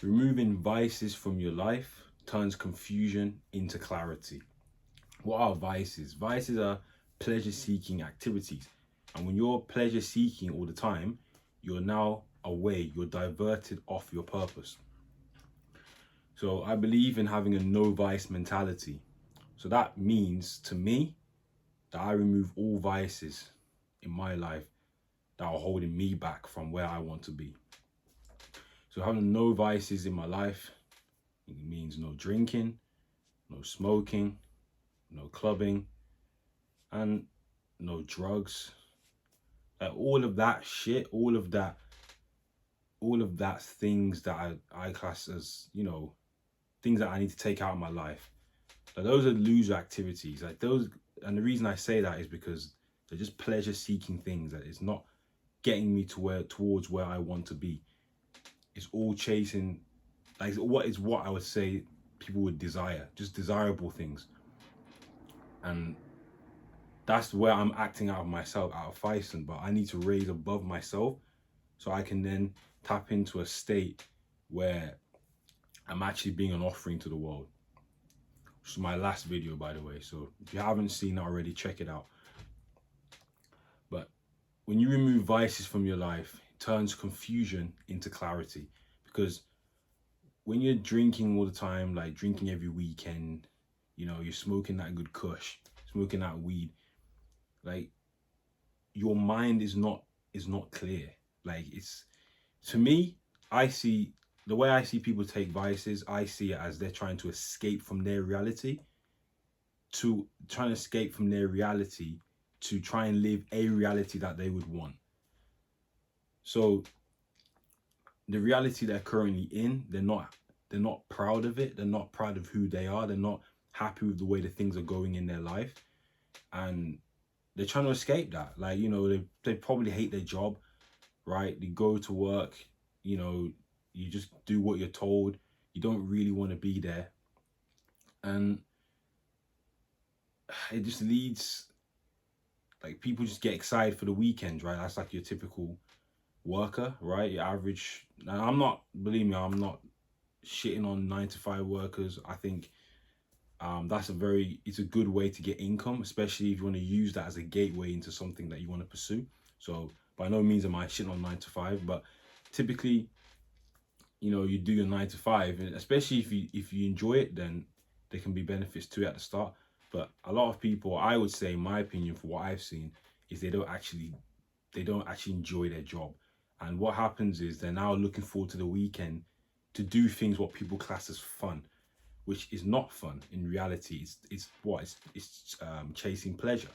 Removing vices from your life turns confusion into clarity. What are vices? Vices are pleasure-seeking activities. And when you're pleasure-seeking all the time, you're now away, you're diverted off your purpose. So I believe in having a no vice mentality. So that means to me that I remove all vices in my life that are holding me back from where I want to be. So having no vices in my life, it means no drinking, no smoking, no clubbing, and no drugs. Like all of that shit, all of that things that I class as, things that I need to take out of my life. Like those are loser activities. Like those, and the reason I say that is because they're just pleasure-seeking things. That it's not getting me towards where I want to be. It's all chasing, like what I would say people would desire, just desirable things. And that's where I'm acting out of myself, out of Faison. But I need to raise above myself so I can then tap into a state where I'm actually being an offering to the world. Which is my last video, by the way. So if you haven't seen it already, check it out. But when you remove vices from your life, it turns confusion into clarity. Because when you're drinking all the time, like drinking every weekend, you're smoking that good kush, smoking that weed, like your mind is not clear. Like to me, the way I see people take vices, I see it as they're trying to escape from their reality, to try and live a reality that they would want. So the reality they're currently in, they're not proud of it. They're not proud of who they are. They're not happy with the way the things are going in their life. And they're trying to escape that. Like, they probably hate their job, right? They go to work, you just do what you're told. You don't really want to be there. And it just leads, like, people just get excited for the weekend, right? That's like your typical worker, right? Your average. And believe me, I'm not shitting on 9-to-5 workers. I think it's a good way to get income, especially if you want to use that as a gateway into something that you want to pursue. So by no means am I shitting on 9-to-5, but typically, you do your 9-to-5, and especially if you enjoy it, then there can be benefits to it at the start. But a lot of people, I would say, in my opinion, for what I've seen, is they don't actually enjoy their job. And what happens is they're now looking forward to the weekend to do things what people class as fun, which is not fun. In reality, it's chasing pleasure.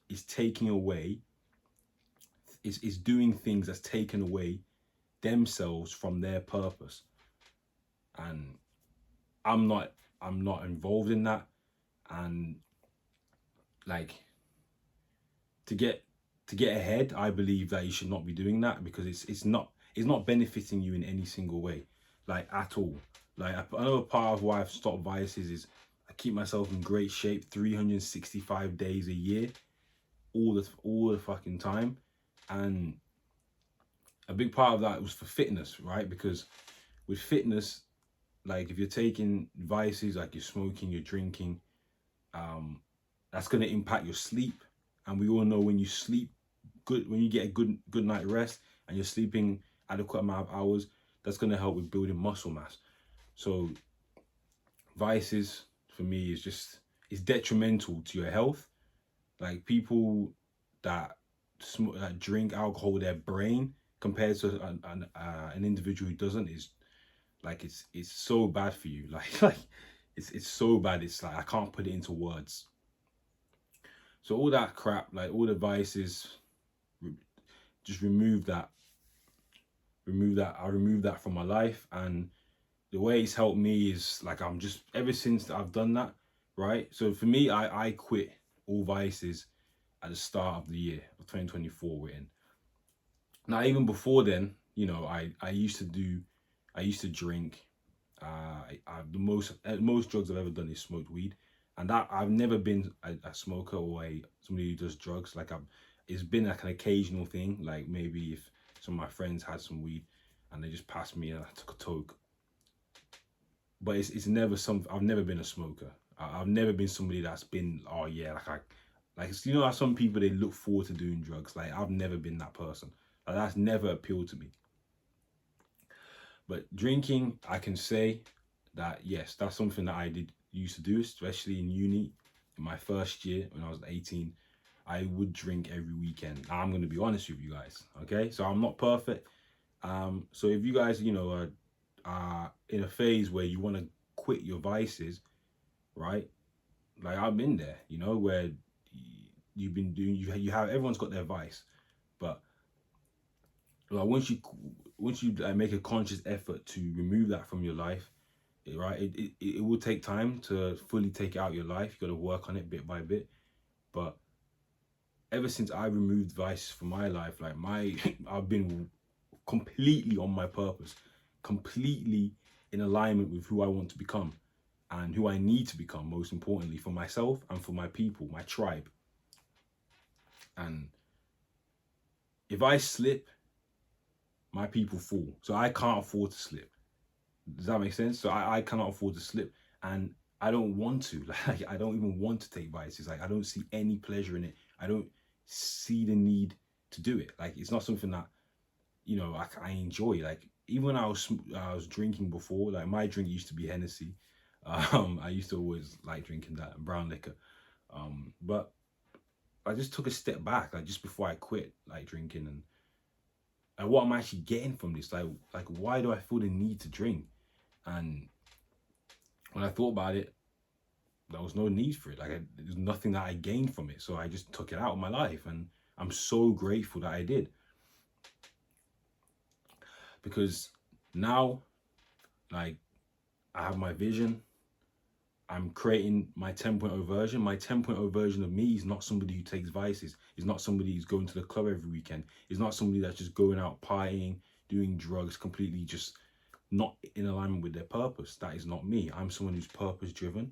It's taking away. It's doing things that's taken away themselves from their purpose. And I'm not involved in that. And like, to get ahead, I believe that you should not be doing that, because it's not benefiting you in any single way, like at all. Like, I know part of why I've stopped vices is I keep myself in great shape 365 days a year, all the fucking time. And a big part of that was for fitness, right? Because with fitness, like, if you're taking vices, like you're smoking, you're drinking, that's going to impact your sleep. And we all know when you sleep good, when you get a good night rest and you're sleeping adequate amount of hours, that's going to help with building muscle mass. So vices for me is detrimental to your health. Like, people that drink alcohol, their brain, compared to an individual who doesn't, is like, it's so bad for you. Like it's so bad. It's like, I can't put it into words. So all that crap, like all the vices, just remove that. I remove that from my life. And the way it's helped me is, like, I'm just, ever since I've done that, right? So for me, I quit all vices at the start of the year of 2024 we're in. Now, even before then, I used to drink. The most drugs I've ever done is smoked weed. And that, I've never been a smoker or somebody who does drugs. Like, it's been like an occasional thing. Like, maybe if some of my friends had some weed and they just passed me and I took a toke. but it's never something. I've never been a smoker. I've never been somebody that's been, oh yeah, like you know how some people, they look forward to doing drugs. Like, I've never been that person. Like, that's never appealed to me. But drinking, I can say that yes, that's something that I did used to do, especially in uni. In my first year when I was 18, I would drink every weekend. Now, I'm going to be honest with you guys, okay? So I'm not perfect. So if you guys, you know, are in a phase where you want to quit your vices, right? Like, I've been there, you know, where you've been doing, you have, everyone's got their vice, but like, once you like, make a conscious effort to remove that from your life, right? It will take time to fully take it out of your life. You got to work on it bit by bit. But ever since I removed vices from my life, like I've been completely on my purpose, completely in alignment with who I want to become and who I need to become, most importantly, for myself and for my people, my tribe. And if I slip, my people fall. So I can't afford to slip. Does that make sense? So I cannot afford to slip, and I don't want to. Like, I don't even want to take vices. Like, I don't see any pleasure in it. I don't see the need to do it. Like, it's not something that, you know, I enjoy. Like, even when I was drinking before, like, my drink used to be Hennessy. I used to always like drinking that brown liquor. But I just took a step back, like, just before I quit, like, drinking, and what I'm actually getting from this. Like, why do I feel the need to drink? And when I thought about it, there was no need for it. Like, there's nothing that I gained from it. So I just took it out of my life, and I'm so grateful that I did. Because now, like, I have my vision. I'm creating my 10.0 version. My 10.0 version of me is not somebody who takes vices. It's not somebody who's going to the club every weekend. It's not somebody that's just going out partying, doing drugs, completely just not in alignment with their purpose. That is not me. I'm someone who's purpose driven.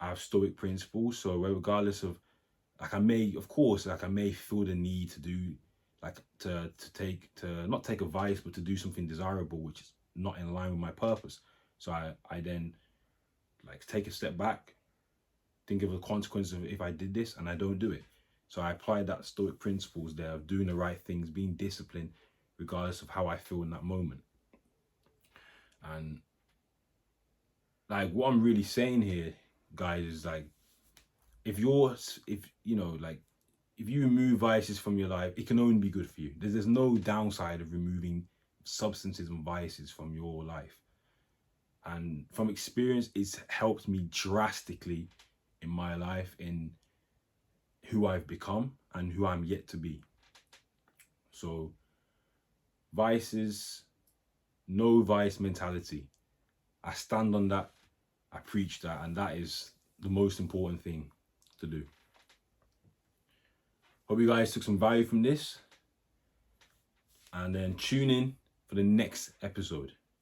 I have stoic principles. So regardless of, like, I may feel the need to do, like, to not take a vice, but to do something desirable, which is not in line with my purpose. So I then, like, take a step back, think of the consequences of if I did this and I don't do it. So I apply that stoic principles there of doing the right things, being disciplined, regardless of how I feel in that moment. And, like, what I'm really saying here, guys, is, like, if you remove vices from your life, it can only be good for you. There's no downside of removing substances and vices from your life. And from experience, it's helped me drastically in my life, in who I've become and who I'm yet to be. So, vices, no vice mentality. I stand on that. I preach that, and that is the most important thing to do. Hope you guys took some value from this, and then tune in for the next episode.